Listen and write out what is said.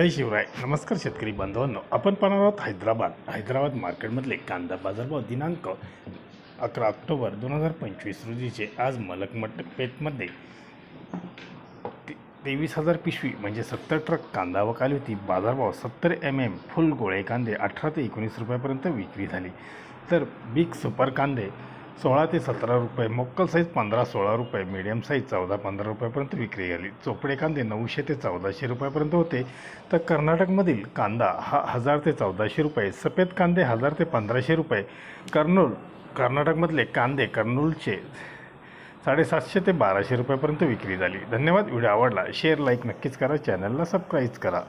जय शिवराय. नमस्कार शेतकरी बांधवांनो, आपण पाहणार आहोत हैदराबाद मार्केटमधले कांदा बाजारभाव दिनांक 11 ऑक्टोबर 2025 रोजीचे. आज मलकपेटमध्ये 23,000 पिशवी म्हणजे 70 ट्रक कांदा वकाली होती. बाजारभाव 70 mm फुल गोळे कांदे 18 ते 19 रुपयापर्यंत विक्री झाली. तर बिग सुपर कांदे 16 ते 17 रुपये, मोक्कल साईज 15-16 रुपये, मीडियम साईज 14-15 रुपयापर्यंत विक्री झाली. चोपडे कांदे 900 ते 1400 रुपयापर्यंत होते. तर कर्नाटकमधील कांदा हा 1000 ते 1400 रुपये, सफेद कांदे 1000 ते 1500 रुपये. कर्नाटकमधले कांदे कर्नूलचे 750 ते 1200 रुपयापर्यंत विक्री झाली. धन्यवाद. व्हिडिओ आवडला शेअर लाईक नक्कीच करा. चॅनलला सबस्क्राईब करा.